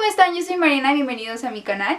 están? Yo soy Mariana, bienvenidos a mi canal.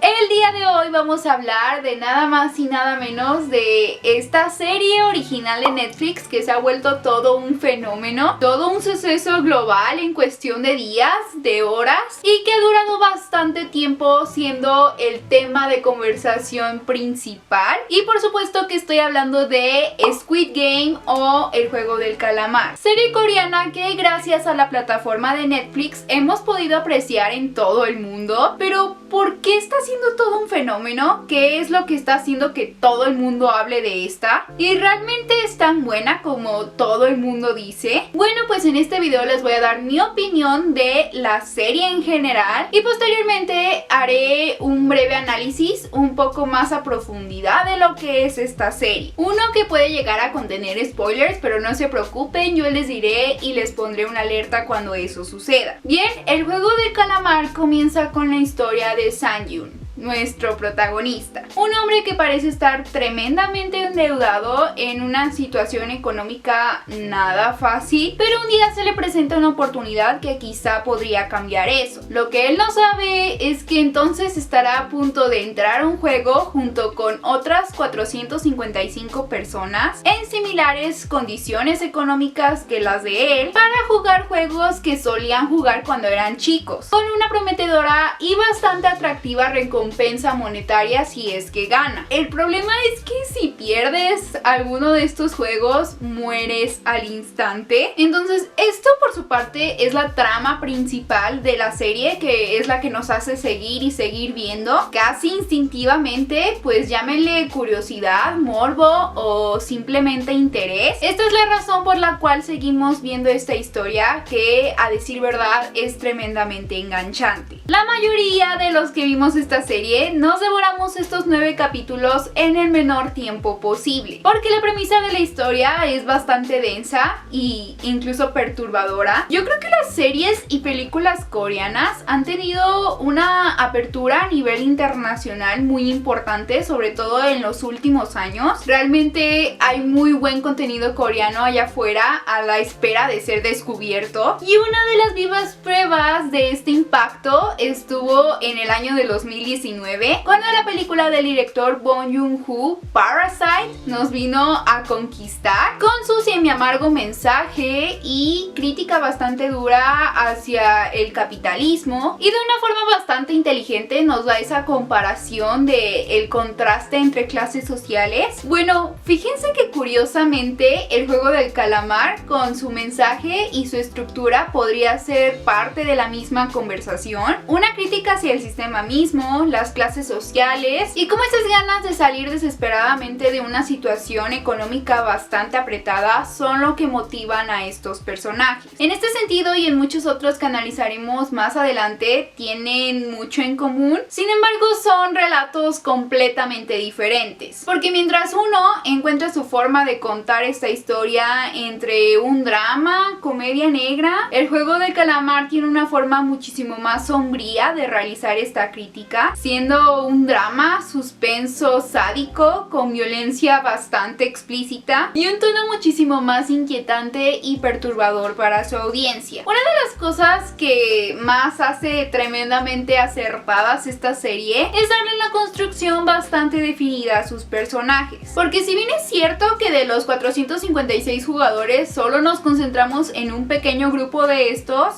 El día de hoy vamos a hablar de nada más y nada menos de esta serie original de Netflix que se ha vuelto todo un fenómeno, todo un suceso global en cuestión de días, de horas, y que ha durado bastante tiempo siendo el tema de conversación principal. Y por supuesto que estoy hablando de Squid Game o El Juego del Calamar, serie coreana que gracias a la plataforma de Netflix hemos podido apreciar en todo el mundo. Pero ¿por qué está siendo todo un fenómeno? ¿Qué es lo que está haciendo que todo el mundo hable de esta? ¿Y realmente es tan buena como todo el mundo dice? Bueno, pues en este video les voy a dar mi opinión de la serie en general y posteriormente haré un breve análisis un poco más a profundidad de lo que es esta serie. Uno que puede llegar a contener spoilers, pero no se preocupen, yo les diré y les pondré una alerta cuando eso suceda. Bien, El Juego del Calamar comienza con la historia de Sang-yoon, nuestro protagonista, un hombre que parece estar tremendamente endeudado en una situación económica nada fácil, pero un día se le presenta una oportunidad que quizá podría cambiar eso. Lo que él no sabe es que entonces estará a punto de entrar a un juego junto con otras 455 personas en similares condiciones económicas que las de él para jugar juegos que solían jugar cuando eran chicos, con una prometedora y bastante atractiva recompensa monetaria si es que gana. El problema es que si pierdes alguno de estos juegos mueres al instante. Entonces esto por su parte es la trama principal de la serie, que es la que nos hace seguir y seguir viendo casi instintivamente, pues llámenle curiosidad, morbo o simplemente interés. Esta es la razón por la cual seguimos viendo esta historia, que a decir verdad es tremendamente enganchante. La mayoría de los que vimos esta serie nos devoramos estos 9 capítulos en el menor tiempo posible, porque la premisa de la historia es bastante densa e incluso perturbadora. Yo creo que las series y películas coreanas han tenido una apertura a nivel internacional muy importante, sobre todo en los últimos años. Realmente hay muy buen contenido coreano allá afuera a la espera de ser descubierto, y una de las vivas pruebas de este impacto estuvo en el año de 2019, cuando la película del director Bong Joon-ho, Parasite, nos vino a conquistar con su semi-amargo mensaje y crítica bastante dura hacia el capitalismo, y de una forma bastante inteligente nos da esa comparación de el contraste entre clases sociales. Bueno, fíjense que curiosamente El Juego del Calamar, con su mensaje y su estructura, podría ser parte de la misma conversación, una crítica hacia el sistema mismo, las clases sociales y como esas ganas de salir desesperadamente de una situación económica bastante apretada son lo que motivan a estos personajes. En este sentido y en muchos otros que analizaremos más adelante, tienen mucho en común, sin embargo son relatos completamente diferentes, porque mientras uno encuentra su forma de contar esta historia entre un drama, comedia negra, El Juego del Calamar tiene una forma muchísimo más sombría de realizar esta crítica, siendo un drama suspenso sádico con violencia bastante explícita y un tono muchísimo más inquietante y perturbador para su audiencia. Una de las cosas que más hace tremendamente acertadas esta serie es darle una construcción bastante definida a sus personajes, porque si bien es cierto que de los 456 jugadores solo nos concentramos en un pequeño grupo de estos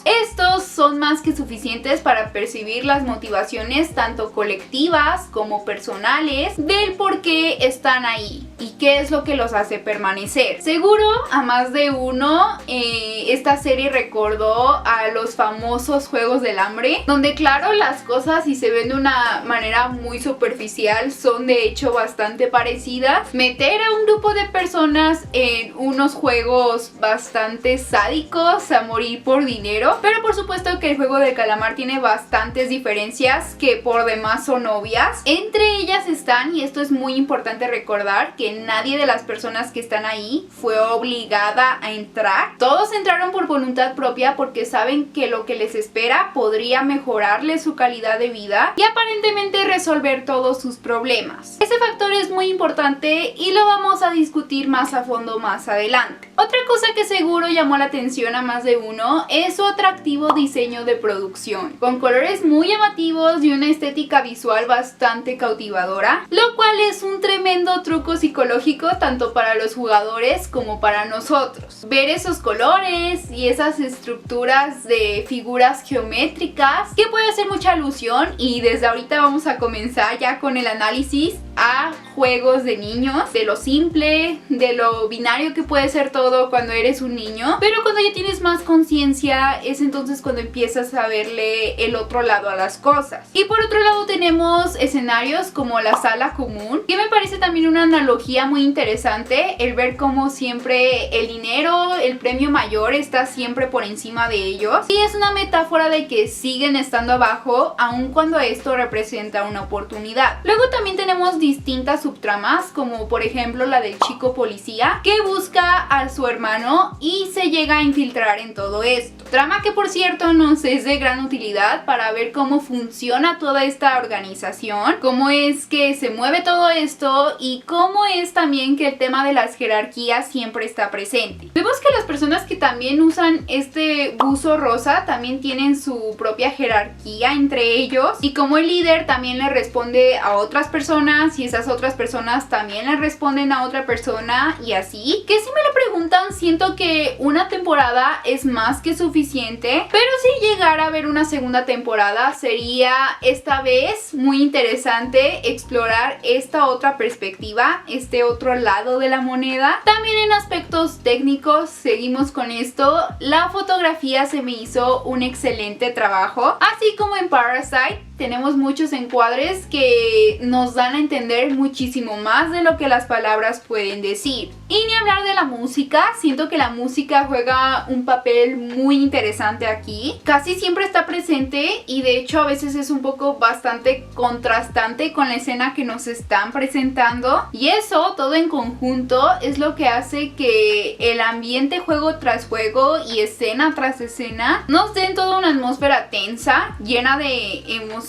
son más que suficientes para percibir las motivaciones tanto colectivas como personales del por qué están ahí y qué es lo que los hace permanecer. Seguro a más de uno esta serie recordó a los famosos Juegos del Hambre, donde claro las cosas, si se ven de una manera muy superficial, son de hecho bastante parecidas. Meter a un grupo de personas en unos juegos bastante sádicos a morir por dinero, pero por supuesto que El Juego del Calamar tiene bastantes diferencias que por demás demás son obvias. Entre ellas están, y esto es muy importante recordar, que nadie de las personas que están ahí fue obligada a entrar. Todos entraron por voluntad propia porque saben que lo que les espera podría mejorarles su calidad de vida y aparentemente resolver todos sus problemas. Ese factor es muy importante y lo vamos a discutir más a fondo más adelante. Otra cosa que seguro llamó la atención a más de uno es su atractivo diseño de producción, con colores muy llamativos y una estética visual bastante cautivadora, lo cual es un tremendo truco psicológico tanto para los jugadores como para nosotros. Ver esos colores y esas estructuras de figuras geométricas que puede hacer mucha alusión, y desde ahorita vamos a comenzar ya con el análisis, a juegos de niños, de lo simple, de lo binario que puede ser todo cuando eres un niño, pero cuando ya tienes más conciencia es entonces cuando empiezas a verle el otro lado a las cosas. Y por otro lado tenemos escenarios como la sala común, que me parece también una analogía muy interesante, el ver cómo siempre el dinero, el premio mayor está siempre por encima de ellos, y es una metáfora de que siguen estando abajo aun cuando esto representa una oportunidad. Luego también tenemos distintas subtramas, como por ejemplo la del chico policía que busca a su hermano y se llega a infiltrar en todo esto. Trama que por cierto nos es de gran utilidad para ver cómo funciona toda esta organización, cómo es que se mueve todo esto y cómo es también que el tema de las jerarquías siempre está presente. Vemos que las personas que también usan este buzo rosa también tienen su propia jerarquía entre ellos, y como el líder también le responde a otras personas y esas otras personas también le responden a otra persona, y así, que si me lo preguntan siento que una temporada es más que suficiente, pero si llegara a ver una segunda temporada sería esta vez muy interesante explorar esta otra perspectiva, este otro lado de la moneda. También en aspectos técnicos seguimos con esto, la fotografía se me hizo un excelente trabajo, así como en Parasite tenemos muchos encuadres que nos dan a entender muchísimo más de lo que las palabras pueden decir. Y ni hablar de la música, siento que la música juega un papel muy interesante aquí. Casi siempre está presente y de hecho a veces es un poco bastante contrastante con la escena que nos están presentando. Y eso, todo en conjunto, es lo que hace que el ambiente juego tras juego y escena tras escena nos den toda una atmósfera tensa, llena de emoción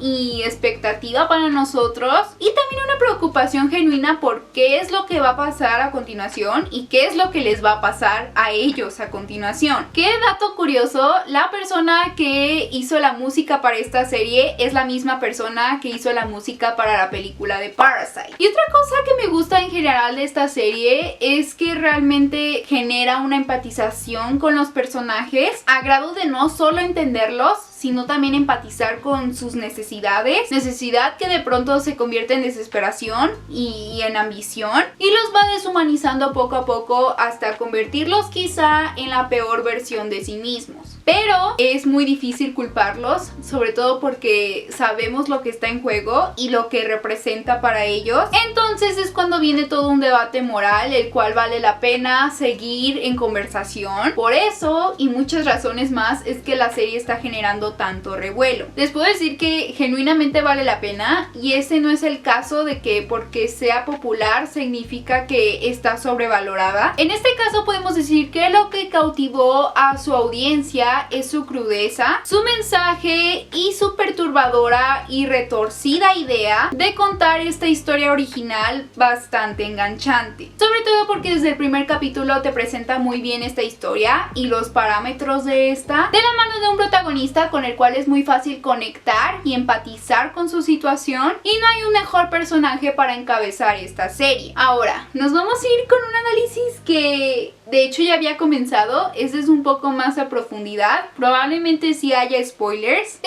y expectativa para nosotros, y también una preocupación genuina por qué es lo que va a pasar a continuación y qué es lo que les va a pasar a ellos a continuación. Qué dato curioso, la persona que hizo la música para esta serie es la misma persona que hizo la música para la película de Parasite. Y otra cosa que me gusta en general de esta serie es que realmente genera una empatización con los personajes a grado de no solo entenderlos, sino también empatizar con sus necesidades, necesidad que de pronto se convierte en desesperación y en ambición, y los va deshumanizando poco a poco hasta convertirlos quizá en la peor versión de sí mismos. Pero es muy difícil culparlos, sobre todo porque sabemos lo que está en juego y lo que representa para ellos. Entonces es cuando viene todo un debate moral, el cual vale la pena seguir en conversación. Por eso y muchas razones más es que la serie está generando tanto revuelo. Les puedo decir que genuinamente vale la pena, y ese no es el caso de que porque sea popular significa que está sobrevalorada. En este caso podemos decir que lo que cautivó a su audiencia es su crudeza, su mensaje y su perturbadora y retorcida idea de contar esta historia original bastante enganchante. Sobre todo porque desde el primer capítulo te presenta muy bien esta historia y los parámetros de esta, de la mano de un protagonista con el cual es muy fácil conectar y empatizar con su situación, y no hay un mejor personaje para encabezar esta serie. Ahora, nos vamos a ir con un análisis que de hecho ya había comenzado. Este es un poco más a profundidad, probablemente sí haya spoilers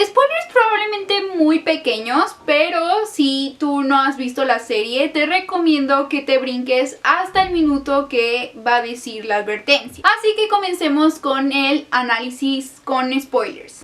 probablemente muy pequeños, pero si tú no has visto la serie te recomiendo que te brinques hasta el minuto que va a decir la advertencia. Así que comencemos con el análisis con spoilers.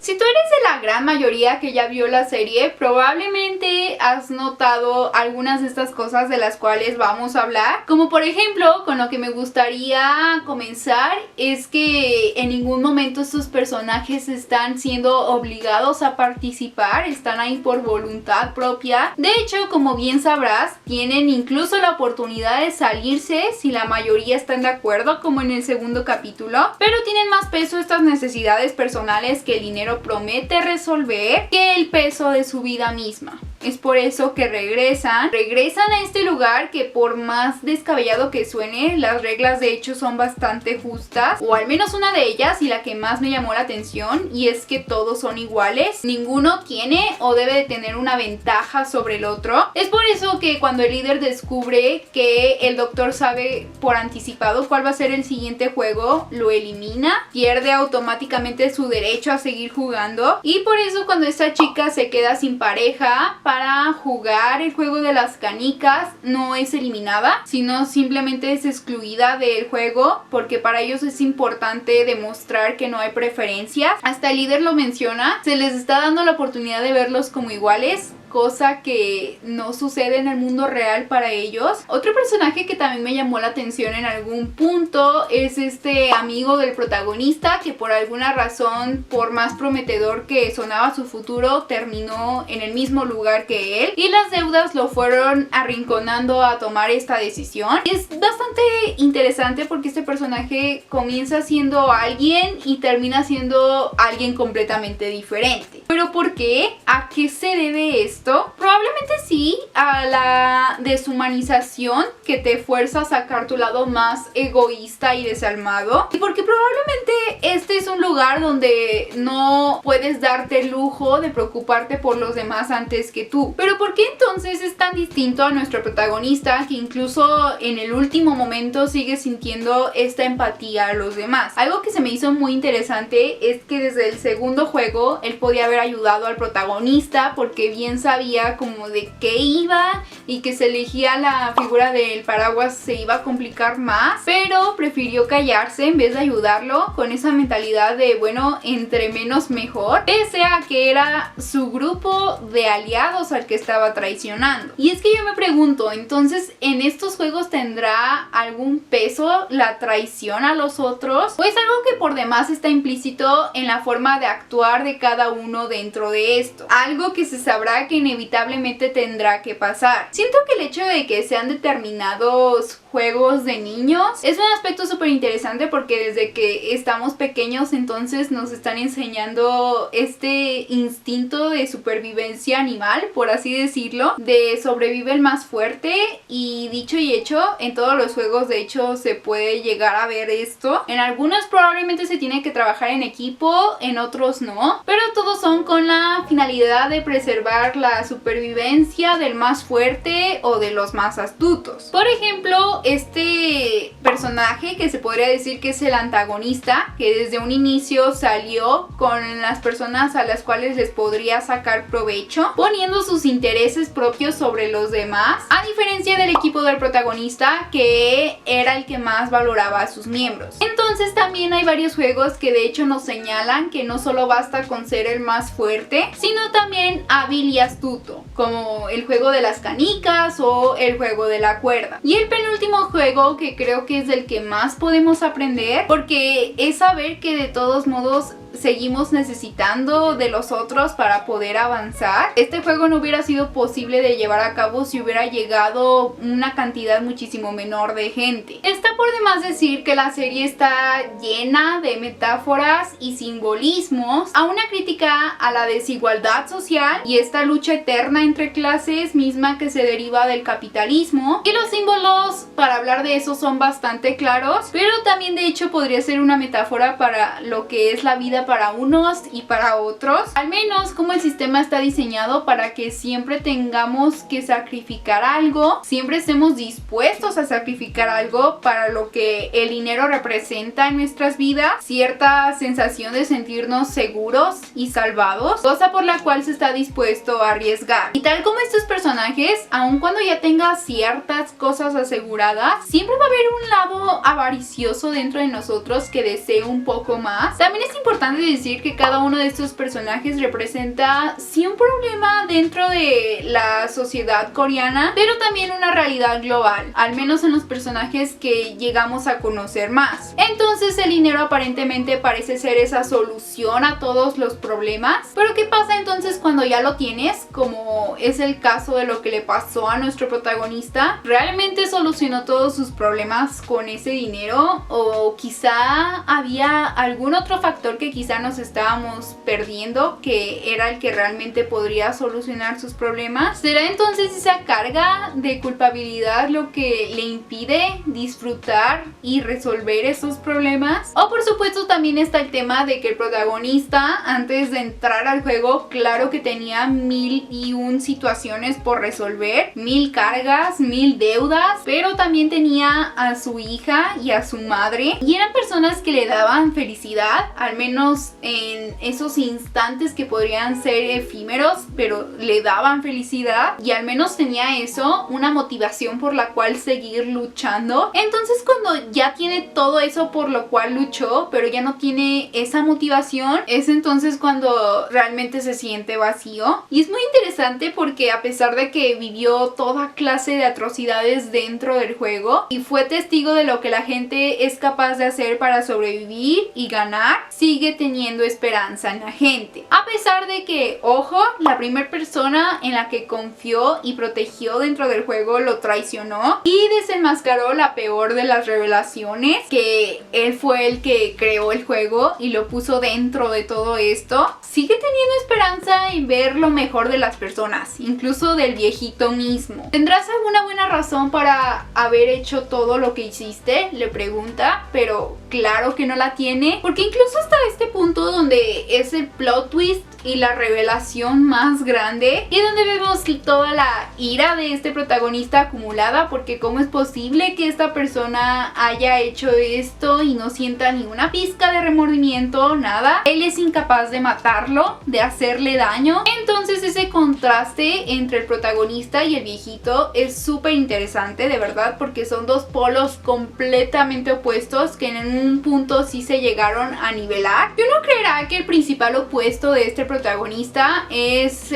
Si tú eres de la gran mayoría que ya vio la serie, probablemente has notado algunas de estas cosas de las cuales vamos a hablar. Como por ejemplo, con lo que me gustaría comenzar es que en ningún momento estos personajes están siendo obligados a participar, están ahí por voluntad propia. De hecho, como bien sabrás, tienen incluso la oportunidad de salirse si la mayoría están de acuerdo, como en el segundo capítulo, pero tienen más peso estas necesidades personales que el dinero promete resolver que el peso de su vida misma. Es por eso que regresan a este lugar que, por más descabellado que suene, las reglas de hecho son bastante justas, o al menos una de ellas, y la que más me llamó la atención, y es que todos son iguales, ninguno tiene o debe de tener una ventaja sobre el otro. Es por eso que cuando el líder descubre que el doctor sabe por anticipado cuál va a ser el siguiente juego, lo elimina, pierde automáticamente su derecho a seguir jugando, y por eso cuando esta chica se queda sin pareja para jugar el juego de las canicas, no es eliminada, sino simplemente es excluida del juego, porque para ellos es importante demostrar que no hay preferencias. Hasta el líder lo menciona, se les está dando la oportunidad de verlos como iguales, cosa que no sucede en el mundo real para ellos. Otro personaje que también me llamó la atención en algún punto es este amigo del protagonista, que por alguna razón, por más prometedor que sonaba su futuro, terminó en el mismo lugar que él, y las deudas lo fueron arrinconando a tomar esta decisión. Es bastante interesante porque este personaje comienza siendo alguien y termina siendo alguien completamente diferente. ¿Pero por qué? ¿A qué se debe esto? Probablemente sí a la deshumanización que te fuerza a sacar tu lado más egoísta y desalmado, y porque probablemente este es un lugar donde no puedes darte el lujo de preocuparte por los demás antes que tú. Pero ¿por qué entonces es tan distinto a nuestro protagonista, que incluso en el último momento sigue sintiendo esta empatía a los demás? Algo que se me hizo muy interesante es que desde el segundo juego él podía haber ayudado al protagonista porque bien sabía como de qué iba, y que se elegía la figura del paraguas se iba a complicar más, pero prefirió callarse en vez de ayudarlo, con esa mentalidad de bueno, entre menos mejor, pese a que era su grupo de aliados al que estaba traicionando. Y es que yo me pregunto, entonces ¿en estos juegos tendrá algún peso la traición a los otros? ¿O es algo que por demás está implícito en la forma de actuar de cada uno dentro de esto? Algo que se sabrá que inevitablemente tendrá que pasar. Siento que el hecho de que sean determinados juegos de niños es un aspecto súper interesante, porque desde que estamos pequeños entonces nos están enseñando este instinto de supervivencia animal, por así decirlo, de sobrevive el más fuerte, y dicho y hecho, en todos los juegos de hecho se puede llegar a ver esto. En algunos probablemente se tiene que trabajar en equipo, en otros no, pero todos son con la finalidad de preservar la supervivencia del más fuerte o de los más astutos. Por ejemplo, este personaje que se podría decir que es el antagonista, que desde un inicio salió con las personas a las cuales les podría sacar provecho, poniendo sus intereses propios sobre los demás, a diferencia del equipo del protagonista, que era el que más valoraba a sus miembros. Entonces también hay varios juegos que de hecho nos señalan que no solo basta con ser el más fuerte, sino también hábil y astuto, como el juego de las canicas o el juego de la cuerda. Y el penúltimo juego, que creo que es del que más podemos aprender, porque es saber que de todos modos seguimos necesitando de los otros para poder avanzar. Este juego no hubiera sido posible de llevar a cabo si hubiera llegado una cantidad muchísimo menor de gente. Está por demás decir que la serie está llena de metáforas y simbolismos a una crítica a la desigualdad social y esta lucha eterna entre clases misma que se deriva del capitalismo, y los símbolos para hablar de eso son bastante claros, pero también de hecho podría ser una metáfora para lo que es la vida para unos y para otros, al menos como el sistema está diseñado para que siempre tengamos que sacrificar algo, siempre estemos dispuestos a sacrificar algo para lo que el dinero representa en nuestras vidas, cierta sensación de sentirnos seguros y salvados, cosa por la cual se está dispuesto a arriesgar. Y tal como estos personajes, aun cuando ya tenga ciertas cosas aseguradas, siempre va a haber un lado avaricioso dentro de nosotros que desee un poco más. También es importante importante decir que cada uno de estos personajes representa sí un problema dentro de la sociedad coreana, pero también una realidad global, al menos en los personajes que llegamos a conocer más. Entonces el dinero aparentemente parece ser esa solución a todos los problemas, pero ¿qué pasa entonces cuando ya lo tienes? Como es el caso de lo que le pasó a nuestro protagonista. ¿Realmente solucionó todos sus problemas con ese dinero? ¿O quizá había algún otro factor que quizá nos estábamos perdiendo, que era el que realmente podría solucionar sus problemas? ¿Será entonces esa carga de culpabilidad lo que le impide disfrutar y resolver esos problemas? O por supuesto también está el tema de que el protagonista, antes de entrar al juego, claro que tenía 1001 situaciones por resolver, 1000 cargas, 1000 deudas, pero también tenía a su hija y a su madre, y eran personas que le daban felicidad, al menos en esos instantes que podrían ser efímeros, pero le daban felicidad, y al menos tenía eso, una motivación por la cual seguir luchando. Entonces cuando ya tiene todo eso por lo cual luchó, pero ya no tiene esa motivación, es entonces cuando realmente se siente vacío. Y es muy interesante porque a pesar de que vivió toda clase de atrocidades dentro del juego y fue testigo de lo que la gente es capaz de hacer para sobrevivir y ganar, sigue teniendo esperanza en la gente. A pesar de que, ojo, la primera persona en la que confió y protegió dentro del juego lo traicionó y desenmascaró la peor de las revelaciones, que él fue el que creó el juego y lo puso dentro de todo esto. Sigue teniendo esperanza en ver lo mejor de las personas, incluso del viejito mismo. ¿Tendrás alguna buena razón para haber hecho todo lo que hiciste?, le pregunta, pero claro que no la tiene, porque incluso hasta este punto donde es el plot twist y la revelación más grande, y donde vemos toda la ira de este protagonista acumulada, porque cómo es posible que esta persona haya hecho esto y no sienta ni una pizca de remordimiento, nada. Él es incapaz de matarlo, de hacerle daño. Entonces ese contraste entre el protagonista y el viejito es súper interesante, de verdad, porque son dos polos completamente opuestos que en un punto sí se llegaron a nivelar. Y uno creerá que el principal opuesto de este protagonista es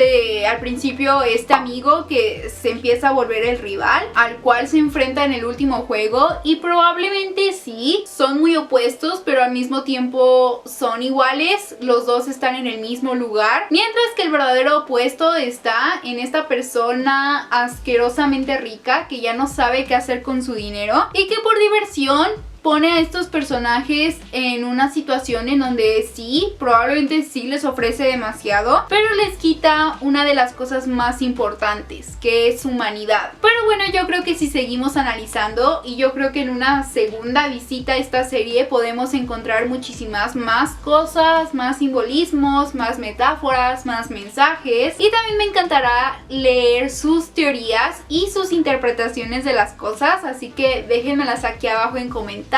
al principio este amigo que se empieza a volver el rival, al cual se enfrenta en el último juego, y probablemente sí, son muy opuestos, pero al mismo tiempo son iguales. Los dos están en el mismo lugar, mientras que el verdadero opuesto está en esta persona asquerosamente rica que ya no sabe qué hacer con su dinero y que por diversión pone a estos personajes en una situación en donde sí, probablemente sí les ofrece demasiado, pero les quita una de las cosas más importantes, que es humanidad. Pero bueno, yo creo que si seguimos analizando, y yo creo que en una segunda visita a esta serie podemos encontrar muchísimas más cosas, más simbolismos, más metáforas, más mensajes, y también me encantará leer sus teorías y sus interpretaciones de las cosas, así que déjenmelas aquí abajo en comentarios.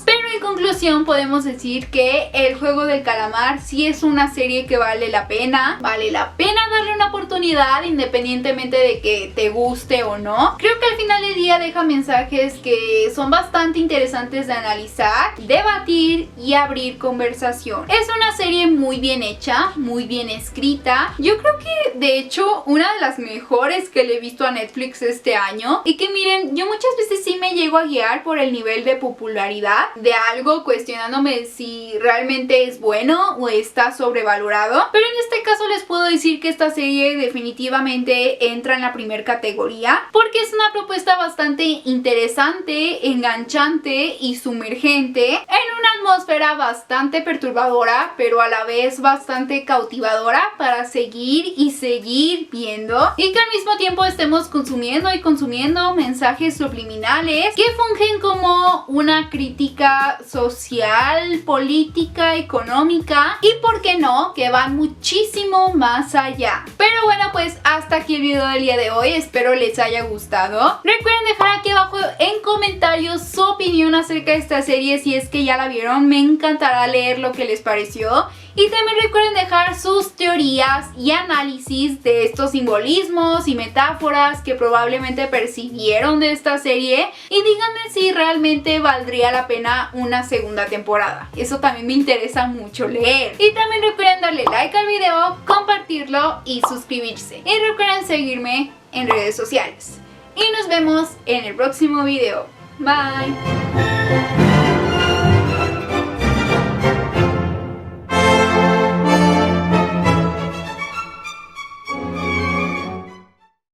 Pero en conclusión podemos decir que El Juego del Calamar sí es una serie que vale la pena darle una oportunidad independientemente de que te guste o no. Creo que al final del día deja mensajes que son bastante interesantes de analizar, debatir y abrir conversación. Es una serie muy bien hecha, muy bien escrita. Yo creo que de hecho una de las mejores que le he visto a Netflix este año, y que miren, yo muchas veces sí me llego a guiar por el nivel de popularidad de algo, cuestionándome si realmente es bueno o está sobrevalorado, pero en este caso les puedo decir que esta serie definitivamente entra en la primera categoría, porque es una propuesta bastante interesante, enganchante y sumergente, en una atmósfera bastante perturbadora, pero a la vez bastante cautivadora para seguir y seguir viendo, y que al mismo tiempo estemos consumiendo y consumiendo mensajes subliminales que fungen como una crítica social, política, económica, y por qué no, que van muchísimo más allá. Pero bueno, pues hasta aquí el video del día de hoy, espero les haya gustado. Recuerden dejar aquí abajo en comentarios su opinión acerca de esta serie, si es que ya la vieron, me encantará leer lo que les pareció. Y también recuerden dejar sus teorías y análisis de estos simbolismos y metáforas que probablemente percibieron de esta serie, y díganme si realmente valdría la pena una segunda temporada. Eso también me interesa mucho leer. Y también recuerden darle like al video, compartirlo y suscribirse. Y recuerden seguirme en redes sociales. Y nos vemos en el próximo video. Bye.